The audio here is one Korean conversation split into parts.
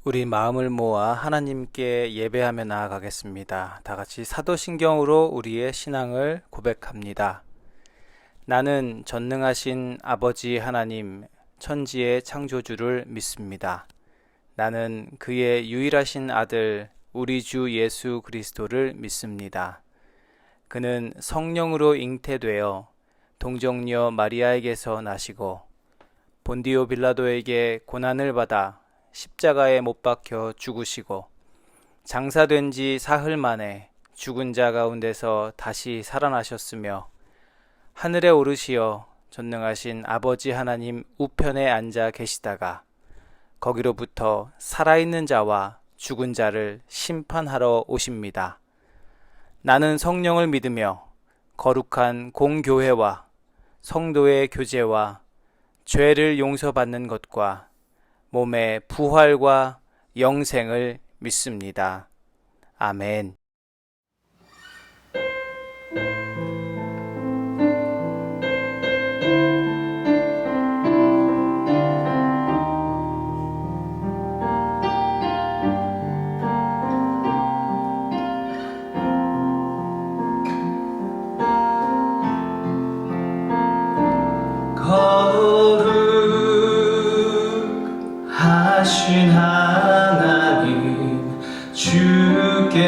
우리 마음을 모아 하나님께 예배하며 나아가겠습니다. 다 같이 사도신경으로 우리의 신앙을 고백합니다. 나는 전능하신 아버지 하나님, 천지의 창조주를 믿습니다. 나는 그의 유일하신 아들, 우리 주 예수 그리스도를 믿습니다. 그는 성령으로 잉태되어 동정녀 마리아에게서 나시고 본디오 빌라도에게 고난을 받아 십자가에 못 박혀 죽으시고 장사된 지 사흘 만에 죽은 자 가운데서 다시 살아나셨으며 하늘에 오르시어 전능하신 아버지 하나님 우편에 앉아 계시다가 거기로부터 살아있는 자와 죽은 자를 심판하러 오십니다. 나는 성령을 믿으며 거룩한 공교회와 성도의 교제와 죄를 용서받는 것과 몸의 부활과 영생을 믿습니다. 아멘. 거룩하신 하나님 주께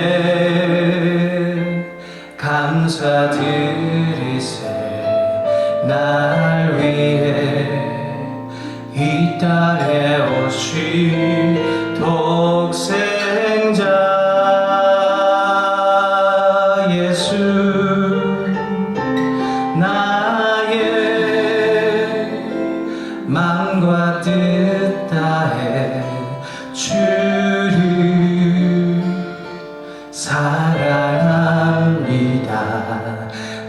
감사드리세. 날 위해 이 땅에 오신 독생자 예수, 나의 마음과 뜻 다해 주를 사랑합니다.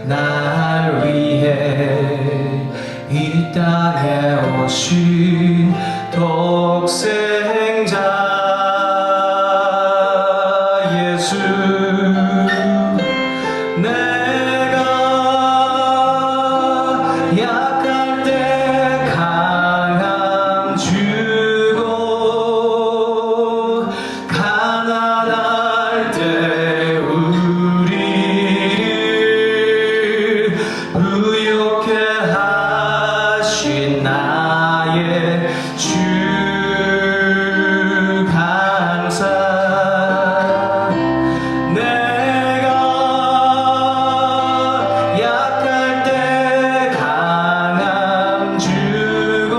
날 위해 이 땅에 오신 독생자 예수, 내가 약할 때 강함 주고 가난할 때 우리를 부욕해 하신 나의 주 감사. 내가 약할 때 강함 주고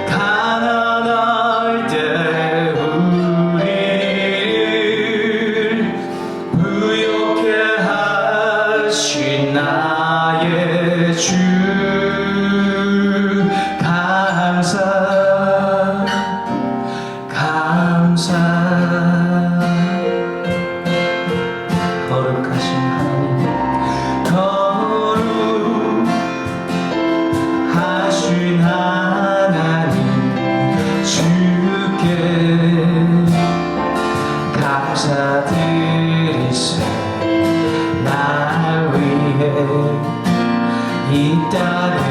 가난할 때 우리를 부욕해 하신 나의 주 감사 감사. 거룩하신 하나님, 거룩하신 하나님 주께 감사드리세. 날 위해 이 땅에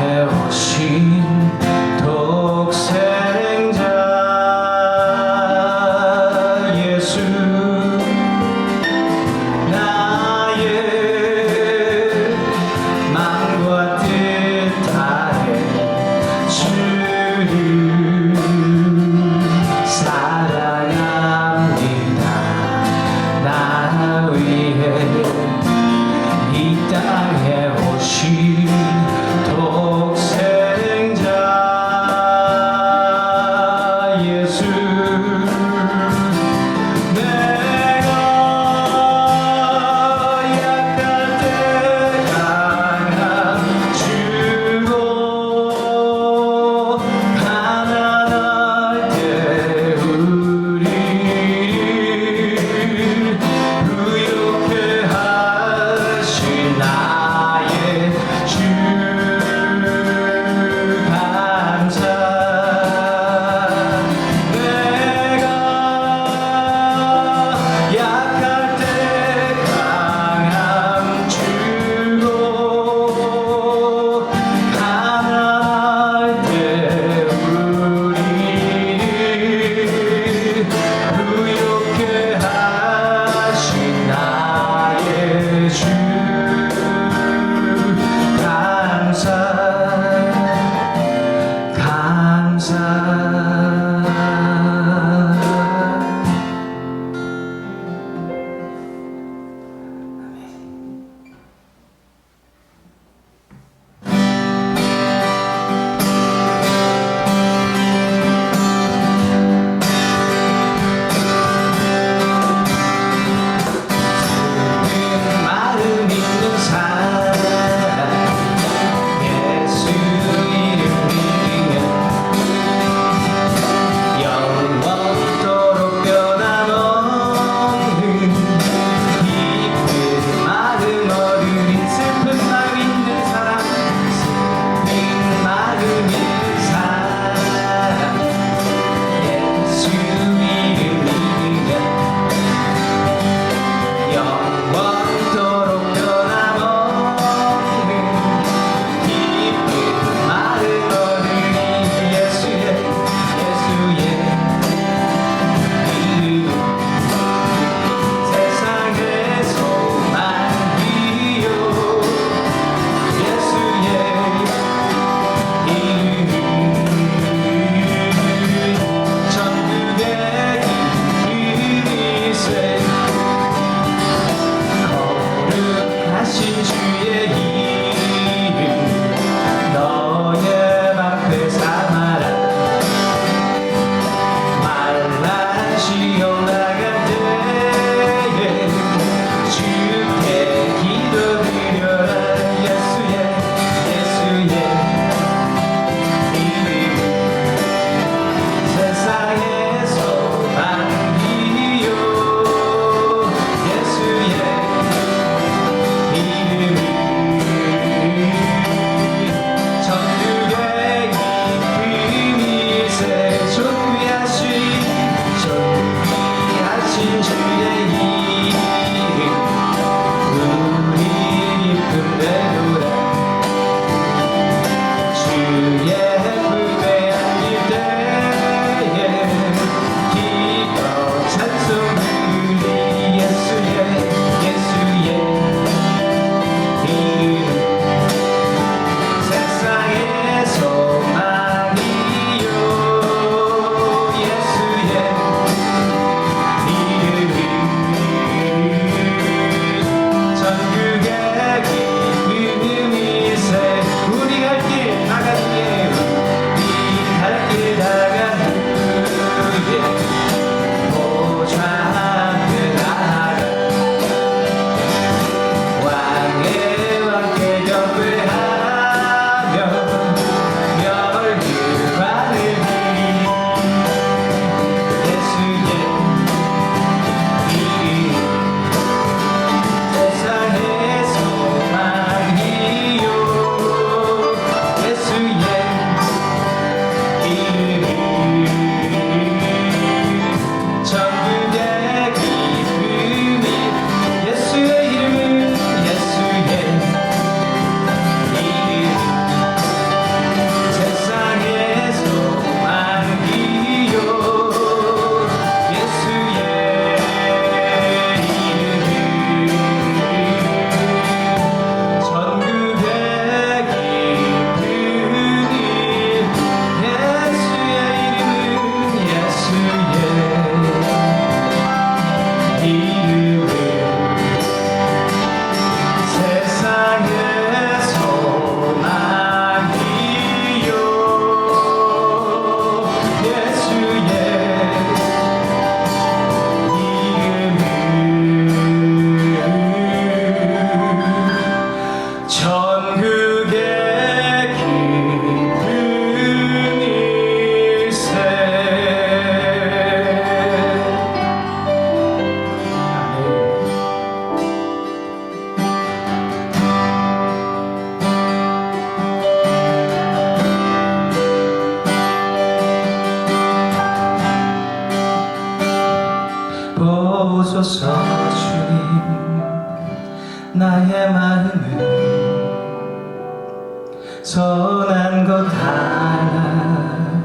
것 하나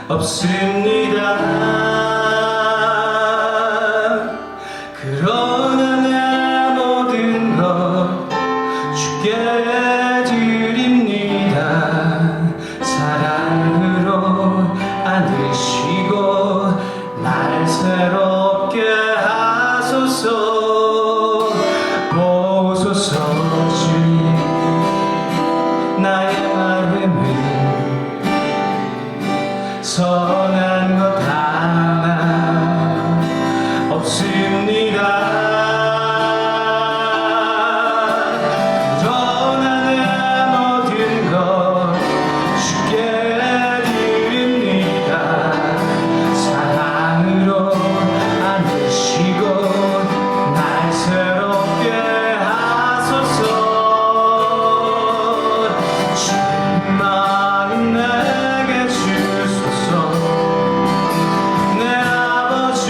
없습니다. 그러나 내 모든 것 주께 드립니다. 사랑으로 안으시고 날 새롭게 하소서. 보소서 주님, 나의 마음은 선한 것 하나 없습니다. 그러나 내 모든 것 주께 드립니다. 사랑으로 안으시고 날 새롭게 하소서. 주님 마음 내게 주소서. 내 아버지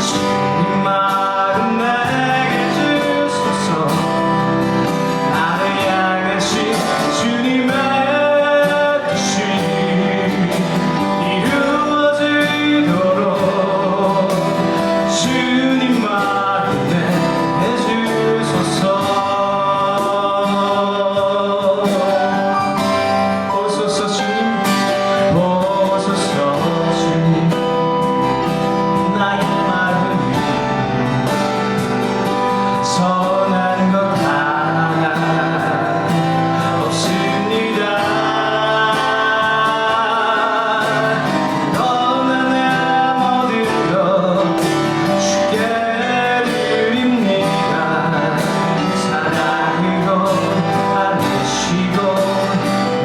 주님 마음 내게 주소서. 나를 향하신 주님의 뜻이 이루어지도록 주님 마음 내게 주소서. 보소서 주님, 보소서 주님, 나의 마음이 선한 것 하나 없습니다. 그러나 내 모든 것 주께 드립니다. 사랑으로 안으시고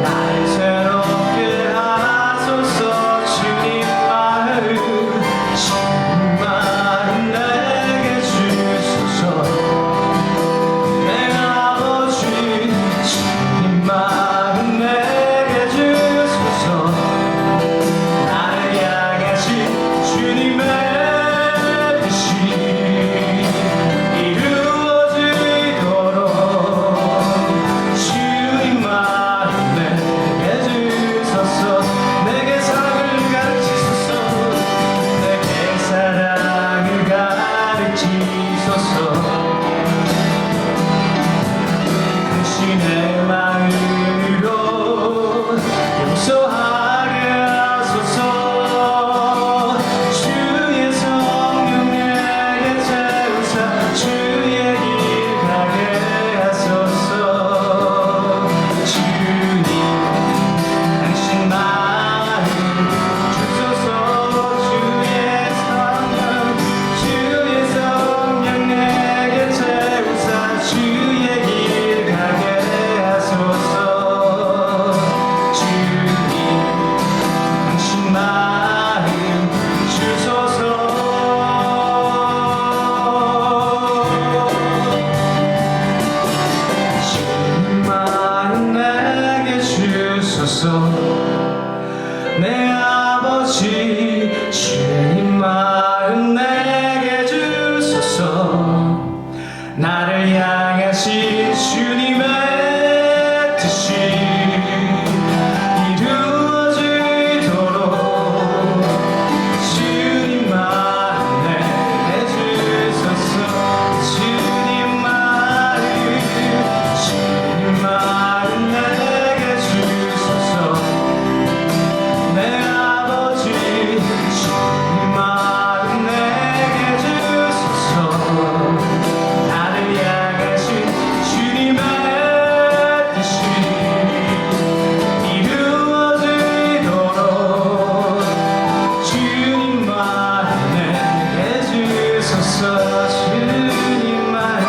날 새롭게 하소서. 주님 마음 내게 주소서. 내 아버지 주님 마음 내게 주소서. 나를 향하신 주님의 뜻이 이루어지도록 주님 마음 내게 주소서. 내게 사랑을 가르치소서. 내게 사랑을 가르치소서. 당신의 마음으로 용서하게 하소서. 주의 성령 내게 채우사 주의 길 가게 하소서. 주님 당신 마음 주소서. 주의 성령 내게 채우사 주의 길 가게 하소서. 주님 당신 마음 주소서. 주님 마음 내게 주소서. 내 아버지 주님 마음 내게 주소서. 나를 향하신 주님의 뜻이 이루어지도록 주님 마음 내게 주소서. 주님 마음 내게 주소서. 내 아버지 주님 마음 내게 주소서. 나를 향하신 주님의 뜻이 이루어지도록 주님 마음 내게 주소서. 주님 마음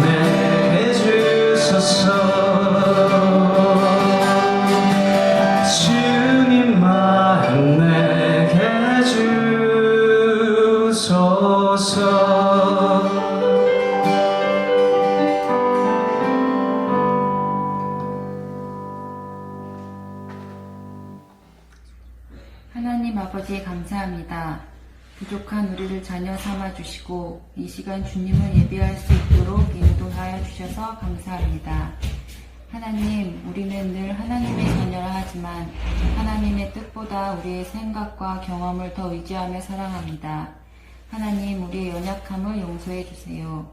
내게 주소서. 주님 마음 내게 주소서. 하나님 아버지 감사합니다. 부족한 우리를 자녀 삼아 주시고 이 시간 주님을 예배할 수 있도록 인도하여 주셔서 감사합니다. 하나님, 우리는 늘 하나님의 자녀라 하지만 하나님의 뜻보다 우리의 생각과 경험을 더 의지하며 살아갑니다. 하나님, 우리의 연약함을 용서해 주세요.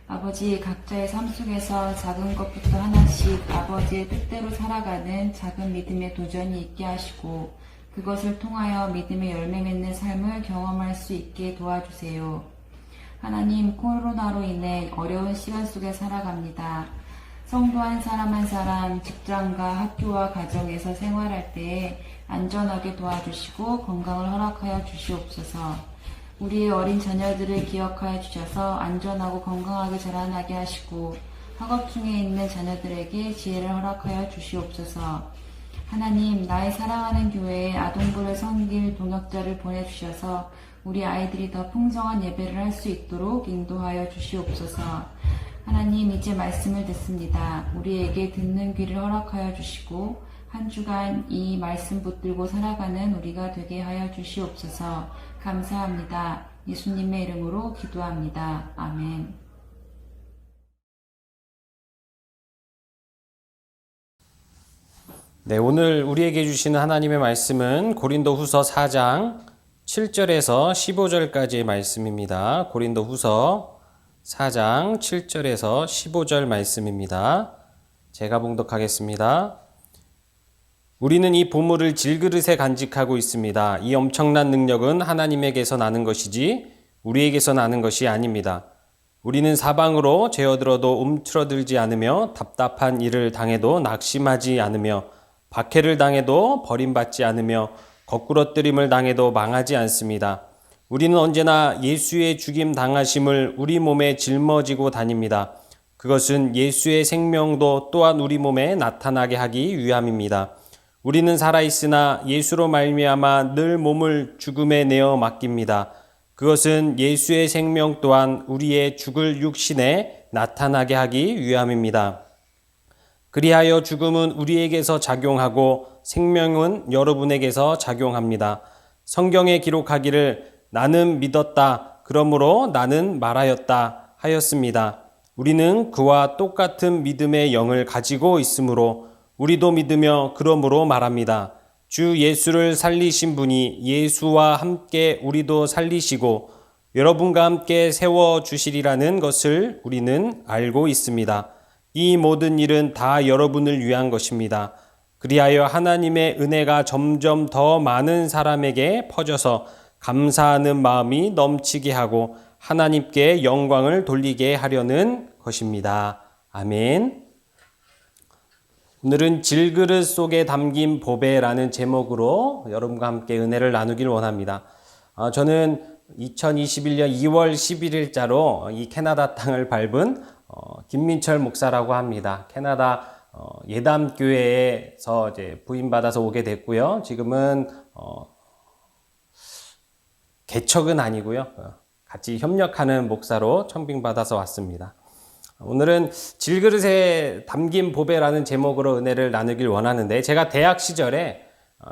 아버지, 각자의 삶 속에서 작은 것부터 하나씩 아버지의 뜻대로 살아가는 작은 믿음의 도전이 있게 하시고 그것을 통하여 믿음의 열매 맺는 삶을 경험할 수 있게 도와주세요. 하나님, 코로나로 인해 어려운 시간 속에 살아갑니다. 성도 한 사람 직장과 학교와 가정에서 생활할 때에 안전하게 도와주시고 건강을 허락하여 주시옵소서. 우리의 어린 자녀들을 기억하여 주셔서 안전하고 건강하게 자라나게 하시고 학업 중에 있는 자녀들에게 지혜를 허락하여 주시옵소서. 하나님, 나의 사랑하는 교회에 아동부를 섬길 동역자를 보내주셔서 우리 아이들이 더 풍성한 예배를 할 수 있도록 인도하여 주시옵소서. 하나님, 이제 말씀을 듣습니다. 우리에게 듣는 귀를 허락하여 주시고 한 주간 이 말씀 붙들고 살아가는 우리가 되게 하여 주시옵소서. 감사합니다. 예수님의 이름으로 기도합니다. 아멘. 네, 오늘 우리에게 주시는 하나님의 말씀은 고린도후서 4장 7절에서 15절까지의 말씀입니다. 고린도후서 4장 7절에서 15절 말씀입니다. 제가 봉독하겠습니다. 우리는 이 보물을 질그릇에 간직하고 있습니다. 이 엄청난 능력은 하나님에게서 나는 것이지 우리에게서 나는 것이 아닙니다. 우리는 사방으로 죄어들어도 움츠러들지 않으며 답답한 일을 당해도 낙심하지 않으며 박해를 당해도 버림받지 않으며 거꾸러뜨림을 당해도 망하지 않습니다. 우리는 언제나 예수의 죽임 당하심을 우리 몸에 짊어지고 다닙니다. 그것은 예수의 생명도 또한 우리 몸에 나타나게 하기 위함입니다. 우리는 살아있으나 예수로 말미암아 늘 몸을 죽음에 내어 맡깁니다. 그것은 예수의 생명 또한 우리의 죽을 육신에 나타나게 하기 위함입니다. 그리하여 죽음은 우리에게서 작용하고 생명은 여러분에게서 작용합니다. 성경에 기록하기를 나는 믿었다, 그러므로 나는 말하였다 하였습니다. 우리는 그와 똑같은 믿음의 영을 가지고 있으므로 우리도 믿으며 그러므로 말합니다. 주 예수를 살리신 분이 예수와 함께 우리도 살리시고 여러분과 함께 세워주시리라는 것을 우리는 알고 있습니다. 이 모든 일은 다 여러분을 위한 것입니다. 그리하여 하나님의 은혜가 점점 더 많은 사람에게 퍼져서 감사하는 마음이 넘치게 하고 하나님께 영광을 돌리게 하려는 것입니다. 아멘. 오늘은 질그릇 속에 담긴 보배라는 제목으로 여러분과 함께 은혜를 나누길 원합니다. 저는 2021년 2월 11일자로 이 캐나다 땅을 밟은 김민철 목사라고 합니다. 캐나다 예담교회에서 이제 부임받아서 오게 됐고요. 지금은 개척은 아니고요. 같이 협력하는 목사로 청빙받아서 왔습니다. 오늘은 질그릇에 담긴 보배라는 제목으로 은혜를 나누길 원하는데 제가 대학 시절에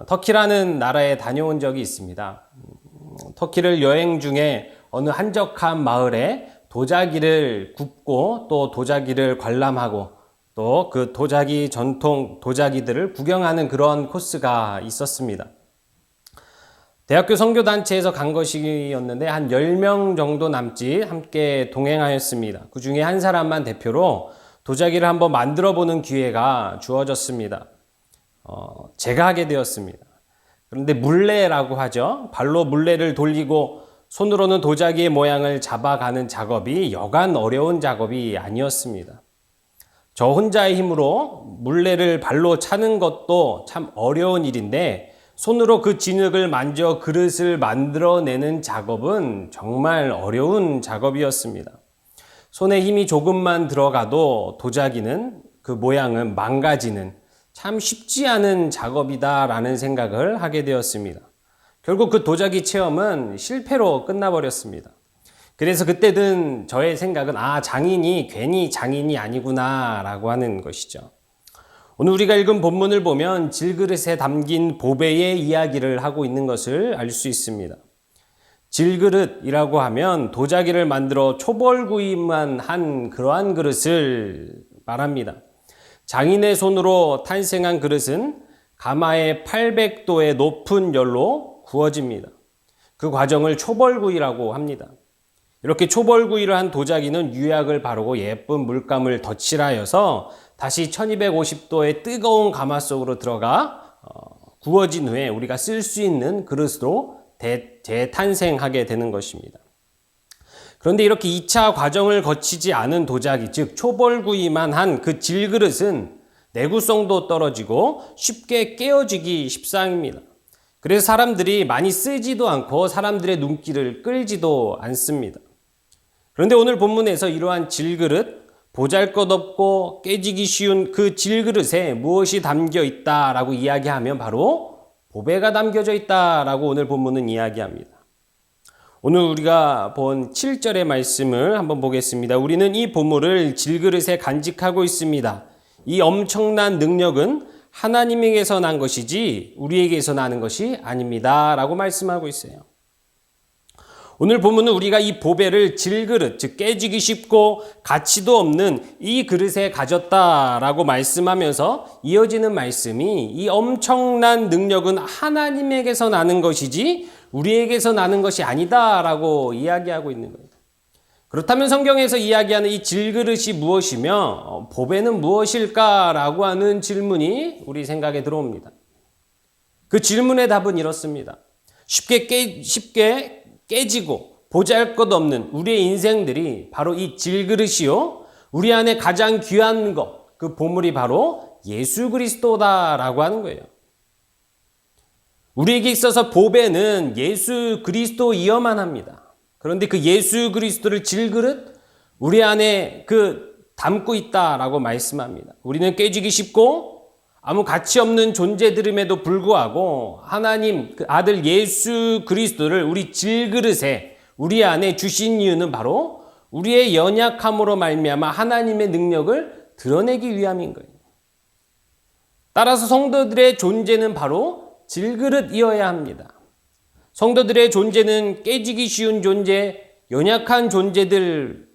터키라는 나라에 다녀온 적이 있습니다. 터키를 여행 중에 어느 한적한 마을에 도자기를 굽고 또 도자기를 관람하고 또 그 도자기 전통 도자기들을 구경하는 그런 코스가 있었습니다. 대학교 선교단체에서 간 것이었는데 한 10명 정도 남짓 함께 동행하였습니다. 그 중에 한 사람만 대표로 도자기를 한번 만들어 보는 기회가 주어졌습니다. 제가 하게 되었습니다. 그런데 물레라고 하죠. 발로 물레를 돌리고 손으로는 도자기의 모양을 잡아가는 작업이 여간 어려운 작업이 아니었습니다. 저 혼자의 힘으로 물레를 발로 차는 것도 참 어려운 일인데 손으로 그 진흙을 만져 그릇을 만들어내는 작업은 정말 어려운 작업이었습니다. 손에 힘이 조금만 들어가도 도자기는 그 모양은 망가지는 참 쉽지 않은 작업이다라는 생각을 하게 되었습니다. 결국 그 도자기 체험은 실패로 끝나버렸습니다. 그래서 그때 든 저의 생각은 장인이 괜히 장인이 아니구나 라고 하는 것이죠. 오늘 우리가 읽은 본문을 보면 질그릇에 담긴 보배의 이야기를 하고 있는 것을 알 수 있습니다. 질그릇이라고 하면 도자기를 만들어 초벌구이만 한 그러한 그릇을 말합니다. 장인의 손으로 탄생한 그릇은 가마에 800도의 높은 열로 구워집니다. 그 과정을 초벌구이라고 합니다. 이렇게 초벌구이를 한 도자기는 유약을 바르고 예쁜 물감을 덧칠하여서 다시 1250도의 뜨거운 가마 속으로 들어가 구워진 후에 우리가 쓸 수 있는 그릇으로 재탄생하게 되는 것입니다. 그런데 이렇게 2차 과정을 거치지 않은 도자기, 즉 초벌구이만 한 그 질그릇은 내구성도 떨어지고 쉽게 깨어지기 십상입니다. 그래서 사람들이 많이 쓰지도 않고 사람들의 눈길을 끌지도 않습니다. 그런데 오늘 본문에서 이러한 질그릇, 보잘것없고 깨지기 쉬운 그 질그릇에 무엇이 담겨 있다라고 이야기하면 바로 보배가 담겨져 있다라고 오늘 본문은 이야기합니다. 오늘 우리가 본 7절의 말씀을 한번 보겠습니다. 우리는 이 보물을 질그릇에 간직하고 있습니다. 이 엄청난 능력은 하나님에게서 난 것이지 우리에게서 나는 것이 아닙니다. 라고 말씀하고 있어요. 오늘 본문은 우리가 이 보배를 질그릇, 즉 깨지기 쉽고 가치도 없는 이 그릇에 가졌다라고 말씀하면서 이어지는 말씀이 이 엄청난 능력은 하나님에게서 나는 것이지 우리에게서 나는 것이 아니다라고 이야기하고 있는 거예요. 그렇다면 성경에서 이야기하는 이 질그릇이 무엇이며 보배는 무엇일까라고 하는 질문이 우리 생각에 들어옵니다. 그 질문의 답은 이렇습니다. 쉽게 깨지고 보잘것없는 우리의 인생들이 바로 이 질그릇이요, 우리 안에 가장 귀한 것, 그 보물이 바로 예수 그리스도다라고 하는 거예요. 우리에게 있어서 보배는 예수 그리스도이어만 합니다. 그런데 그 예수 그리스도를 질그릇 우리 안에 담고 있다라고 말씀합니다. 우리는 깨지기 쉽고 아무 가치 없는 존재들임에도 불구하고 하나님 그 아들 예수 그리스도를 우리 질그릇에 우리 안에 주신 이유는 바로 우리의 연약함으로 말미암아 하나님의 능력을 드러내기 위함인 거예요. 따라서 성도들의 존재는 바로 질그릇이어야 합니다. 성도들의 존재는 깨지기 쉬운 존재, 연약한 존재들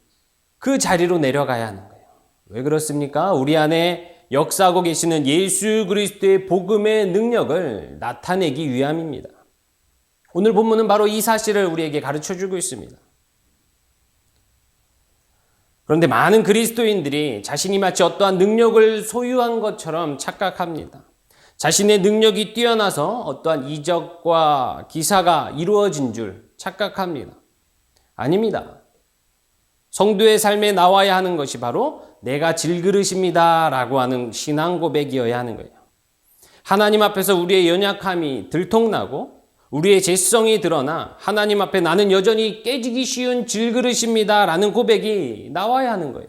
그 자리로 내려가야 하는 거예요. 왜 그렇습니까? 우리 안에 역사하고 계시는 예수 그리스도의 복음의 능력을 나타내기 위함입니다. 오늘 본문은 바로 이 사실을 우리에게 가르쳐주고 있습니다. 그런데 많은 그리스도인들이 자신이 마치 어떠한 능력을 소유한 것처럼 착각합니다. 자신의 능력이 뛰어나서 어떠한 이적과 기사가 이루어진 줄 착각합니다. 아닙니다. 성도의 삶에 나와야 하는 것이 바로 내가 질그릇입니다 라고 하는 신앙 고백이어야 하는 거예요. 하나님 앞에서 우리의 연약함이 들통나고 우리의 죄성이 드러나 하나님 앞에 나는 여전히 깨지기 쉬운 질그릇입니다 라는 고백이 나와야 하는 거예요.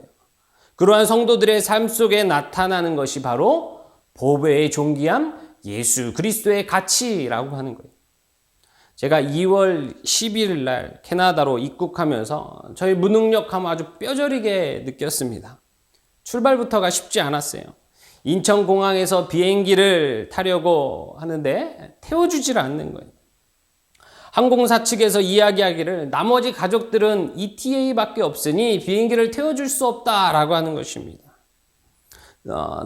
그러한 성도들의 삶 속에 나타나는 것이 바로 보배의 존귀함, 예수 그리스도의 가치라고 하는 거예요. 제가 2월 11일 날 캐나다로 입국하면서 저의 무능력함을 아주 뼈저리게 느꼈습니다. 출발부터가 쉽지 않았어요. 인천공항에서 비행기를 타려고 하는데 태워주질 않는 거예요. 항공사 측에서 이야기하기를 나머지 가족들은 ETA밖에 없으니 비행기를 태워줄 수 없다라고 하는 것입니다.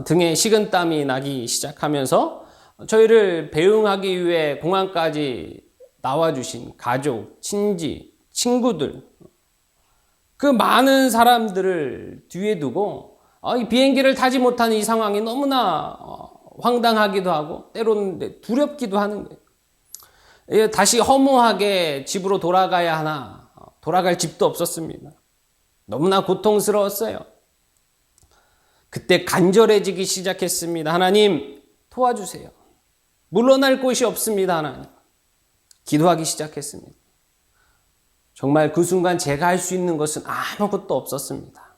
등에 식은땀이 나기 시작하면서 저희를 배웅하기 위해 공항까지 나와주신 가족, 친지, 친구들 그 많은 사람들을 뒤에 두고 이 비행기를 타지 못하는 이 상황이 너무나 황당하기도 하고 때로는 두렵기도 하는 거예요. 다시 허무하게 집으로 돌아가야 하나 돌아갈 집도 없었습니다. 너무나 고통스러웠어요. 그때 간절해지기 시작했습니다. 하나님 도와주세요. 물러날 곳이 없습니다. 하나님. 기도하기 시작했습니다. 정말 그 순간 제가 할 수 있는 것은 아무것도 없었습니다.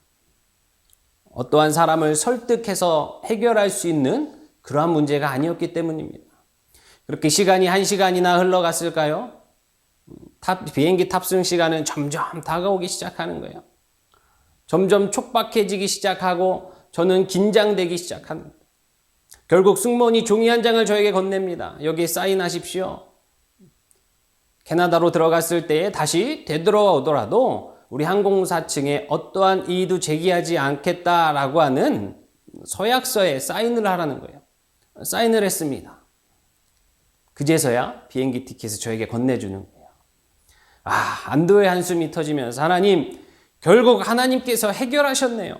어떠한 사람을 설득해서 해결할 수 있는 그러한 문제가 아니었기 때문입니다. 그렇게 시간이 1시간이나 흘러갔을까요? 비행기 탑승 시간은 점점 다가오기 시작하는 거예요. 점점 촉박해지기 시작하고 저는 긴장되기 시작합니다. 결국 승무원이 종이 한 장을 저에게 건넵니다. 여기에 사인하십시오. 캐나다로 들어갔을 때에 다시 되돌아오더라도 우리 항공사 측에 어떠한 이의도 제기하지 않겠다라고 하는 서약서에 사인을 하라는 거예요. 사인을 했습니다. 그제서야 비행기 티켓을 저에게 건네주는 거예요. 안도의 한숨이 터지면서 하나님, 결국 하나님께서 해결하셨네요.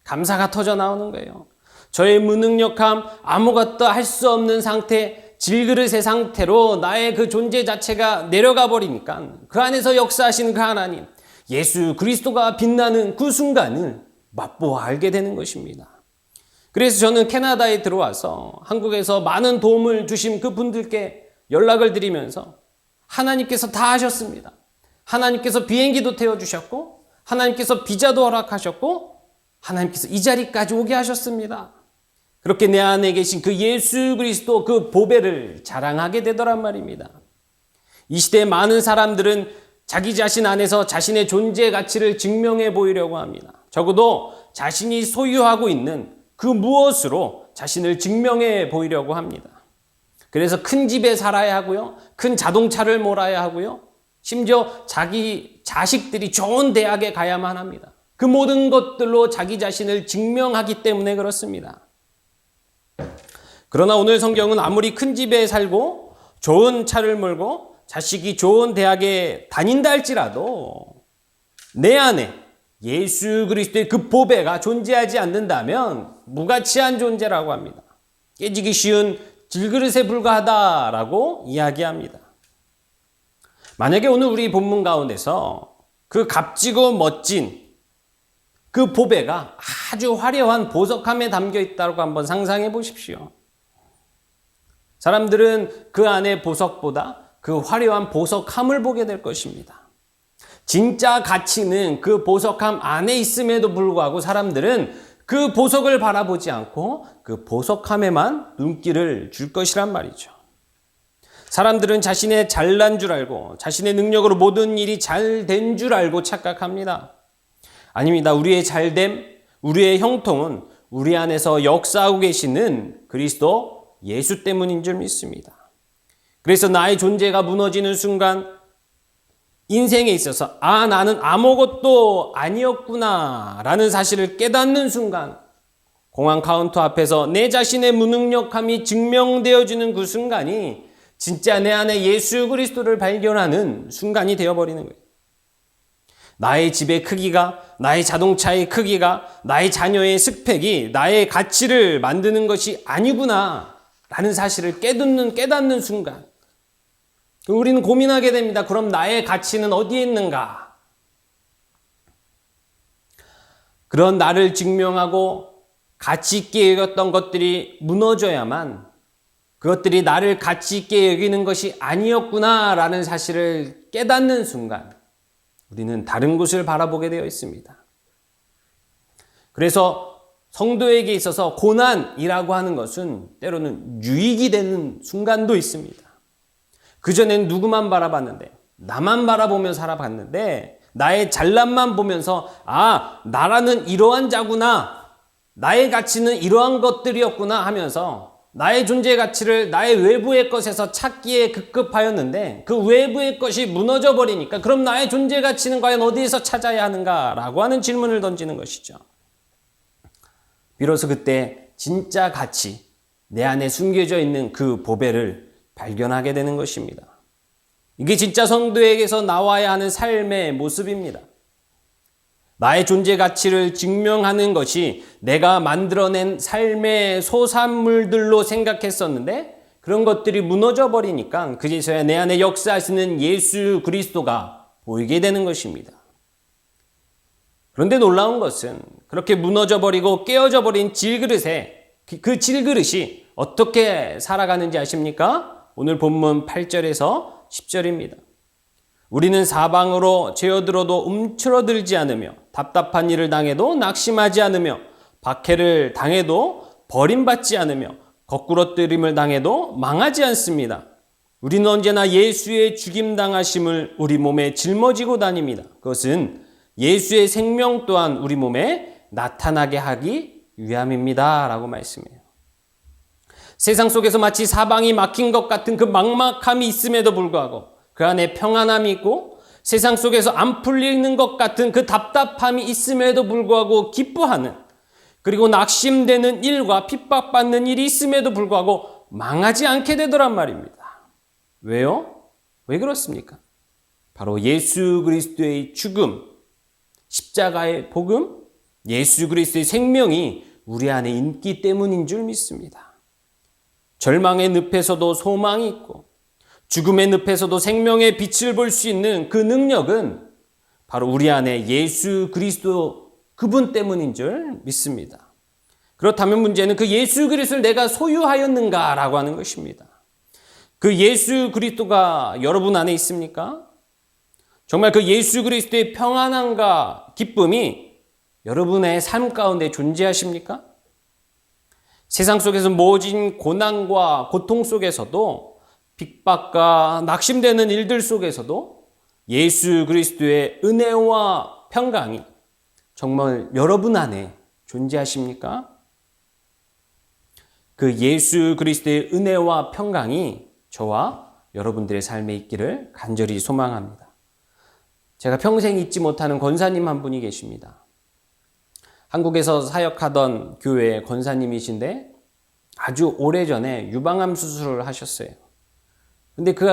감사가 터져 나오는 거예요. 저의 무능력함, 아무것도 할 수 없는 상태, 질그릇의 상태로 나의 그 존재 자체가 내려가 버리니까 그 안에서 역사하시는 그 하나님, 예수 그리스도가 빛나는 그 순간을 맛보아 알게 되는 것입니다. 그래서 저는 캐나다에 들어와서 한국에서 많은 도움을 주신 그 분들께 연락을 드리면서 하나님께서 다 하셨습니다. 하나님께서 비행기도 태워주셨고, 하나님께서 비자도 허락하셨고, 하나님께서 이 자리까지 오게 하셨습니다. 그렇게 내 안에 계신 그 예수 그리스도 그 보배를 자랑하게 되더란 말입니다. 이 시대의 많은 사람들은 자기 자신 안에서 자신의 존재 가치를 증명해 보이려고 합니다. 적어도 자신이 소유하고 있는 그 무엇으로 자신을 증명해 보이려고 합니다. 그래서 큰 집에 살아야 하고요. 큰 자동차를 몰아야 하고요. 심지어 자기 자식들이 좋은 대학에 가야만 합니다. 그 모든 것들로 자기 자신을 증명하기 때문에 그렇습니다. 그러나 오늘 성경은 아무리 큰 집에 살고 좋은 차를 몰고 자식이 좋은 대학에 다닌다 할지라도 내 안에 예수 그리스도의 그 보배가 존재하지 않는다면 무가치한 존재라고 합니다. 깨지기 쉬운 질그릇에 불과하다라고 이야기합니다. 만약에 오늘 우리 본문 가운데서 그 값지고 멋진 그 보배가 아주 화려한 보석함에 담겨 있다고 한번 상상해 보십시오. 사람들은 그 안에 보석보다 그 화려한 보석함을 보게 될 것입니다. 진짜 가치는 그 보석함 안에 있음에도 불구하고 사람들은 그 보석을 바라보지 않고 그 보석함에만 눈길을 줄 것이란 말이죠. 사람들은 자신의 잘난 줄 알고 자신의 능력으로 모든 일이 잘 된 줄 알고 착각합니다. 아닙니다. 우리의 잘됨, 우리의 형통은 우리 안에서 역사하고 계시는 그리스도 예수 때문인 줄 믿습니다. 그래서 나의 존재가 무너지는 순간 인생에 있어서 나는 아무것도 아니었구나 라는 사실을 깨닫는 순간, 공항 카운터 앞에서 내 자신의 무능력함이 증명되어지는 그 순간이 진짜 내 안에 예수 그리스도를 발견하는 순간이 되어버리는 거예요. 나의 집의 크기가, 나의 자동차의 크기가, 나의 자녀의 스펙이 나의 가치를 만드는 것이 아니구나 라는 사실을 깨닫는 순간 우리는 고민하게 됩니다. 그럼 나의 가치는 어디에 있는가? 그런 나를 증명하고 가치 있게 여겼던 것들이 무너져야만 그것들이 나를 가치 있게 여기는 것이 아니었구나라는 사실을 깨닫는 순간 우리는 다른 곳을 바라보게 되어 있습니다. 그래서 성도에게 있어서 고난이라고 하는 것은 때로는 유익이 되는 순간도 있습니다. 그전엔 누구만 바라봤는데, 나만 바라보며 살아봤는데 나의 잘난만 보면서 나라는 이러한 자구나, 나의 가치는 이러한 것들이었구나 하면서 나의 존재 가치를 나의 외부의 것에서 찾기에 급급하였는데 그 외부의 것이 무너져 버리니까 그럼 나의 존재 가치는 과연 어디에서 찾아야 하는가라고 하는 질문을 던지는 것이죠. 비로소 그때 진짜 가치, 내 안에 숨겨져 있는 그 보배를 발견하게 되는 것입니다. 이게 진짜 성도에게서 나와야 하는 삶의 모습입니다. 나의 존재 가치를 증명하는 것이 내가 만들어낸 삶의 소산물들로 생각했었는데 그런 것들이 무너져 버리니까 그제서야 내 안에 역사하시는 예수 그리스도가 보이게 되는 것입니다. 그런데 놀라운 것은 그렇게 무너져 버리고 깨어져 버린 질그릇에 그 질그릇이 어떻게 살아가는지 아십니까? 오늘 본문 8절에서 10절입니다. 우리는 사방으로 죄어들어도 움츠러들지 않으며 답답한 일을 당해도 낙심하지 않으며 박해를 당해도 버림받지 않으며 거꾸러뜨림을 당해도 망하지 않습니다. 우리는 언제나 예수의 죽임당하심을 우리 몸에 짊어지고 다닙니다. 그것은 예수의 생명 또한 우리 몸에 나타나게 하기 위함입니다. 라고 말씀해요. 세상 속에서 마치 사방이 막힌 것 같은 그 막막함이 있음에도 불구하고 그 안에 평안함이 있고 세상 속에서 안 풀리는 것 같은 그 답답함이 있음에도 불구하고 기뻐하는 그리고 낙심되는 일과 핍박받는 일이 있음에도 불구하고 망하지 않게 되더란 말입니다. 왜요? 왜 그렇습니까? 바로 예수 그리스도의 죽음, 십자가의 복음, 예수 그리스도의 생명이 우리 안에 있기 때문인 줄 믿습니다. 절망의 늪에서도 소망이 있고 죽음의 늪에서도 생명의 빛을 볼 수 있는 그 능력은 바로 우리 안에 예수 그리스도 그분 때문인 줄 믿습니다. 그렇다면 문제는 그 예수 그리스도를 내가 소유하였는가라고 하는 것입니다. 그 예수 그리스도가 여러분 안에 있습니까? 정말 그 예수 그리스도의 평안함과 기쁨이 여러분의 삶 가운데 존재하십니까? 세상 속에서 모진 고난과 고통 속에서도 핍박과 낙심되는 일들 속에서도 예수 그리스도의 은혜와 평강이 정말 여러분 안에 존재하십니까? 그 예수 그리스도의 은혜와 평강이 저와 여러분들의 삶에 있기를 간절히 소망합니다. 제가 평생 잊지 못하는 권사님 한 분이 계십니다. 한국에서 사역하던 교회의 권사님이신데 아주 오래전에 유방암 수술을 하셨어요. 근데 그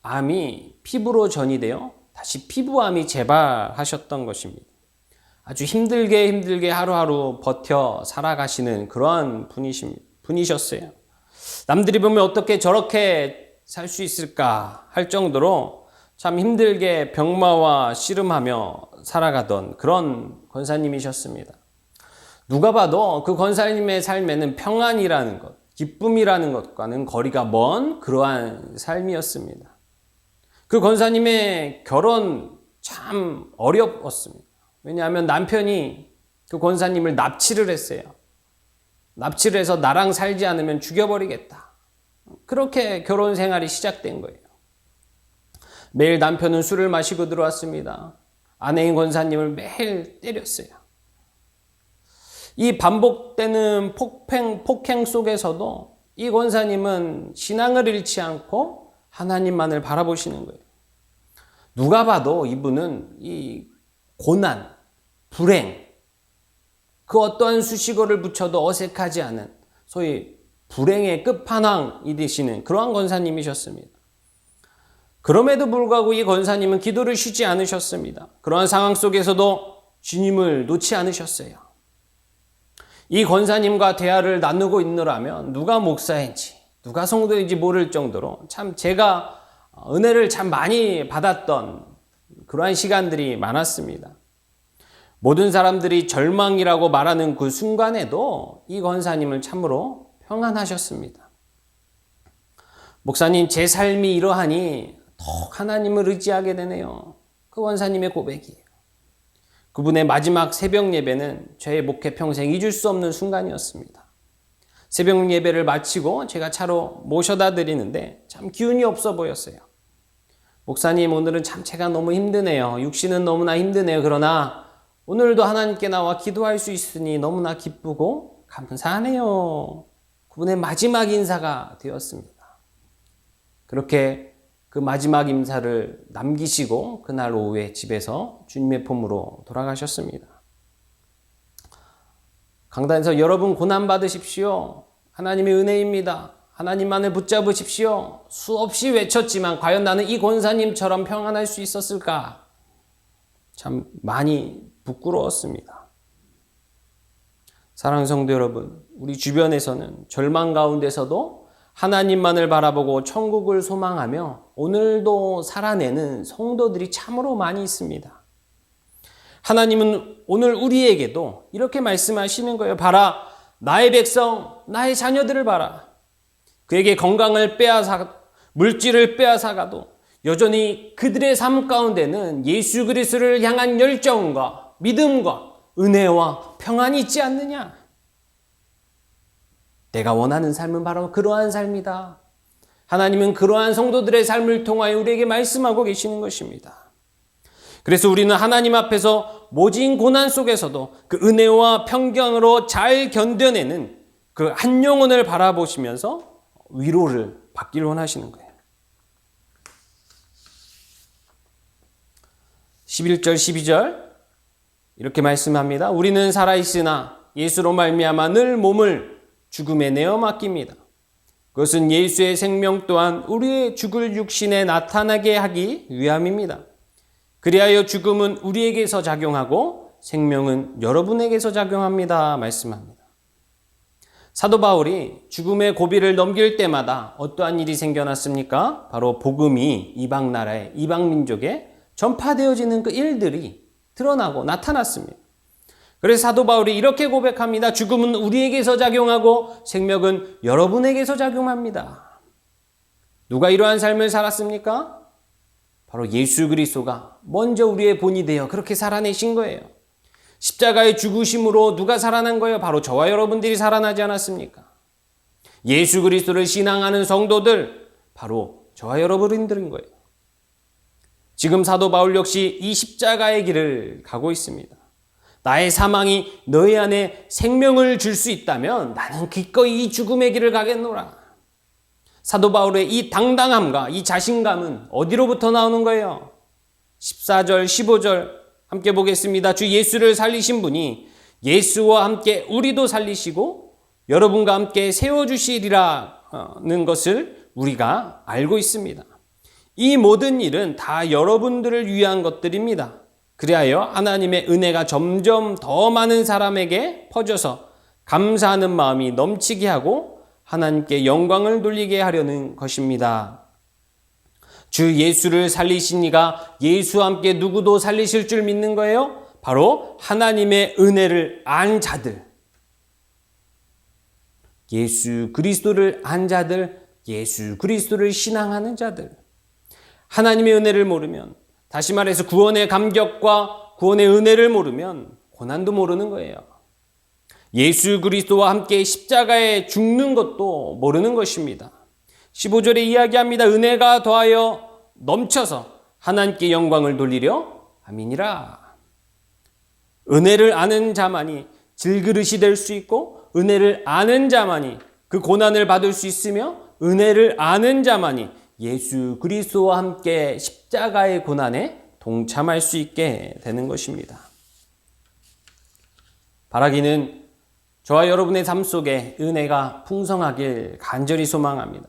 암이 피부로 전이되어 다시 피부암이 재발하셨던 것입니다. 아주 힘들게 하루하루 버텨 살아가시는 그러한 분이셨어요. 남들이 보면 어떻게 저렇게 살 수 있을까 할 정도로 참 힘들게 병마와 씨름하며 살아가던 그런 권사님이셨습니다. 누가 봐도 그 권사님의 삶에는 평안이라는 것, 기쁨이라는 것과는 거리가 먼 그러한 삶이었습니다. 그 권사님의 결혼 참 어려웠습니다. 왜냐하면 남편이 그 권사님을 납치를 했어요. 납치를 해서 나랑 살지 않으면 죽여버리겠다. 그렇게 결혼 생활이 시작된 거예요. 매일 남편은 술을 마시고 들어왔습니다. 아내인 권사님을 매일 때렸어요. 이 반복되는 폭행 속에서도 이 권사님은 신앙을 잃지 않고 하나님만을 바라보시는 거예요. 누가 봐도 이분은 이 고난, 불행, 그 어떠한 수식어를 붙여도 어색하지 않은 소위 불행의 끝판왕이 되시는 그러한 권사님이셨습니다. 그럼에도 불구하고 이 권사님은 기도를 쉬지 않으셨습니다. 그러한 상황 속에서도 주님을 놓지 않으셨어요. 이 권사님과 대화를 나누고 있노라면 누가 목사인지 누가 성도인지 모를 정도로 참 제가 은혜를 참 많이 받았던 그러한 시간들이 많았습니다. 모든 사람들이 절망이라고 말하는 그 순간에도 이 권사님을 참으로 평안하셨습니다. 목사님, 제 삶이 이러하니 더욱 하나님을 의지하게 되네요. 그 권사님의 고백이에요. 그분의 마지막 새벽 예배는 저의 목회 평생 잊을 수 없는 순간이었습니다. 새벽 예배를 마치고 제가 차로 모셔다 드리는데 참 기운이 없어 보였어요. 목사님, 오늘은 참 제가 너무 힘드네요. 육신은 너무나 힘드네요. 그러나 오늘도 하나님께 나와 기도할 수 있으니 너무나 기쁘고 감사하네요. 그분의 마지막 인사가 되었습니다. 그렇게 그 마지막 인사를 남기시고 그날 오후에 집에서 주님의 품으로 돌아가셨습니다. 강단에서 여러분 고난 받으십시오. 하나님의 은혜입니다. 하나님만을 붙잡으십시오. 수없이 외쳤지만 과연 나는 이 권사님처럼 평안할 수 있었을까? 참 많이 부끄러웠습니다. 사랑하는 성도 여러분, 우리 주변에서는 절망 가운데서도 하나님만을 바라보고 천국을 소망하며 오늘도 살아내는 성도들이 참으로 많이 있습니다. 하나님은 오늘 우리에게도 이렇게 말씀하시는 거예요. 봐라, 나의 백성, 나의 자녀들을 봐라. 그에게 건강을 물질을 빼앗아가도 여전히 그들의 삶 가운데는 예수 그리스도를 향한 열정과 믿음과 은혜와 평안이 있지 않느냐? 내가 원하는 삶은 바로 그러한 삶이다. 하나님은 그러한 성도들의 삶을 통하여 우리에게 말씀하고 계시는 것입니다. 그래서 우리는 하나님 앞에서 모진 고난 속에서도 그 은혜와 평강으로 잘 견뎌내는 그 한 영혼을 바라보시면서 위로를 받기를 원하시는 거예요. 11절, 12절 이렇게 말씀합니다. 우리는 살아있으나 예수로 말미암아 늘 몸을 죽음에 내어 맡깁니다. 그것은 예수의 생명 또한 우리의 죽을 육신에 나타나게 하기 위함입니다. 그리하여 죽음은 우리에게서 작용하고 생명은 여러분에게서 작용합니다. 말씀합니다. 사도 바울이 죽음의 고비를 넘길 때마다 어떠한 일이 생겨났습니까? 바로 복음이 이방 나라에, 이방 민족에 전파되어지는 그 일들이 드러나고 나타났습니다. 그래서 사도 바울이 이렇게 고백합니다. 죽음은 우리에게서 작용하고 생명은 여러분에게서 작용합니다. 누가 이러한 삶을 살았습니까? 바로 예수 그리스도가 먼저 우리의 본이 되어 그렇게 살아내신 거예요. 십자가의 죽으심으로 누가 살아난 거예요? 바로 저와 여러분들이 살아나지 않았습니까? 예수 그리스도를 신앙하는 성도들, 바로 저와 여러분들인 거예요. 지금 사도 바울 역시 이 십자가의 길을 가고 있습니다. 나의 사망이 너희 안에 생명을 줄 수 있다면 나는 기꺼이 이 죽음의 길을 가겠노라. 사도 바울의 이 당당함과 이 자신감은 어디로부터 나오는 거예요? 14절, 15절 함께 보겠습니다. 주 예수를 살리신 분이 예수와 함께 우리도 살리시고 여러분과 함께 세워주시리라는 것을 우리가 알고 있습니다. 이 모든 일은 다 여러분들을 위한 것들입니다. 그리하여 하나님의 은혜가 점점 더 많은 사람에게 퍼져서 감사하는 마음이 넘치게 하고 하나님께 영광을 돌리게 하려는 것입니다. 주 예수를 살리신 이가 예수와 함께 누구도 살리실 줄 믿는 거예요? 바로 하나님의 은혜를 안 자들, 예수 그리스도를 안 자들, 예수 그리스도를 신앙하는 자들. 하나님의 은혜를 모르면, 다시 말해서 구원의 감격과 구원의 은혜를 모르면 고난도 모르는 거예요. 예수 그리스도와 함께 십자가에 죽는 것도 모르는 것입니다. 15절에 이야기합니다. 은혜가 더하여 넘쳐서 하나님께 영광을 돌리려 함이니라. 은혜를 아는 자만이 질그릇이 될 수 있고, 은혜를 아는 자만이 그 고난을 받을 수 있으며, 은혜를 아는 자만이 예수 그리스도와 함께 십자가의 고난에 동참할 수 있게 되는 것입니다. 바라기는 저와 여러분의 삶 속에 은혜가 풍성하길 간절히 소망합니다.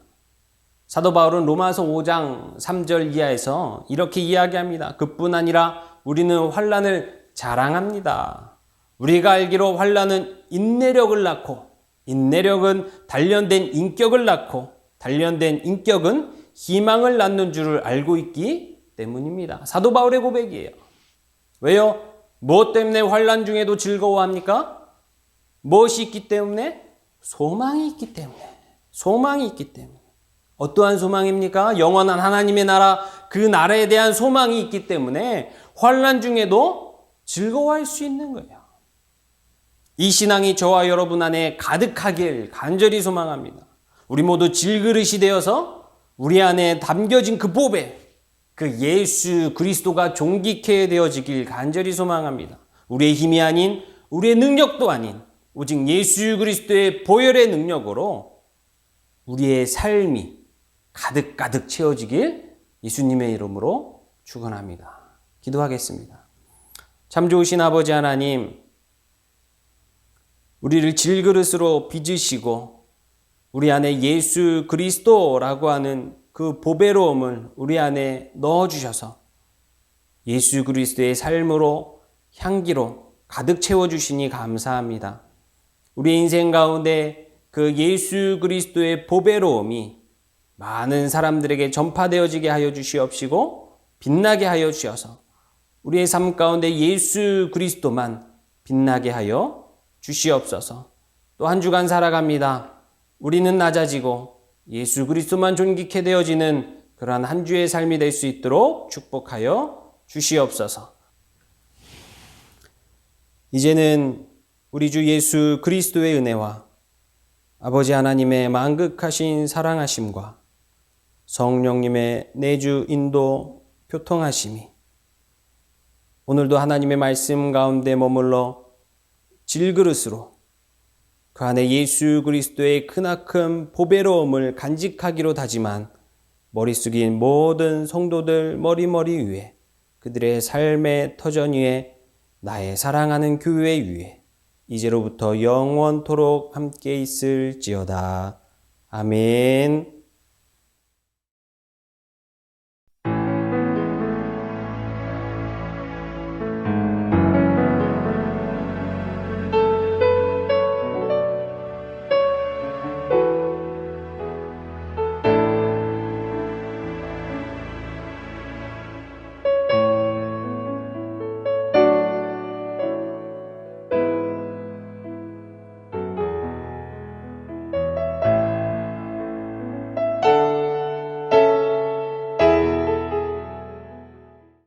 사도 바울은 로마서 5장 3절 이하에서 이렇게 이야기합니다. 그뿐 아니라 우리는 환난을 자랑합니다. 우리가 알기로 환난은 인내력을 낳고, 인내력은 단련된 인격을 낳고, 단련된 인격은 희망을 낳는 줄을 알고 있기 때문입니다. 사도 바울의 고백이에요. 왜요? 무엇 때문에 환난 중에도 즐거워합니까? 무엇이 있기 때문에? 소망이 있기 때문에. 소망이 있기 때문에. 어떠한 소망입니까? 영원한 하나님의 나라, 그 나라에 대한 소망이 있기 때문에 환난 중에도 즐거워할 수 있는 거예요. 이 신앙이 저와 여러분 안에 가득하길 간절히 소망합니다. 우리 모두 질그릇이 되어서 우리 안에 담겨진 그 보배, 그 예수 그리스도가 존귀케 되어지길 간절히 소망합니다. 우리의 힘이 아닌, 우리의 능력도 아닌 오직 예수 그리스도의 보혈의 능력으로 우리의 삶이 가득가득 채워지길 예수님의 이름으로 축원합니다. 기도하겠습니다. 참 좋으신 아버지 하나님, 우리를 질그릇으로 빚으시고 우리 안에 예수 그리스도라고 하는 그 보배로움을 우리 안에 넣어주셔서 예수 그리스도의 삶으로, 향기로 가득 채워주시니 감사합니다. 우리 인생 가운데 그 예수 그리스도의 보배로움이 많은 사람들에게 전파되어지게 하여 주시옵시고 빛나게 하여 주셔서 우리의 삶 가운데 예수 그리스도만 빛나게 하여 주시옵소서. 또 한 주간 살아갑니다. 우리는 낮아지고 예수 그리스도만 존귀케 되어지는 그러한 한 주의 삶이 될 수 있도록 축복하여 주시옵소서. 이제는 우리 주 예수 그리스도의 은혜와 아버지 하나님의 만극하신 사랑하심과 성령님의 내주 인도 교통하심이 오늘도 하나님의 말씀 가운데 머물러 질그릇으로 그 안에 예수 그리스도의 크나큰 보배로움을 간직하기로 다짐한 머리 숙인 모든 성도들 머리 위에, 그들의 삶의 터전 위에, 나의 사랑하는 교회 위에 이제로부터 영원토록 함께 있을지어다. 아멘.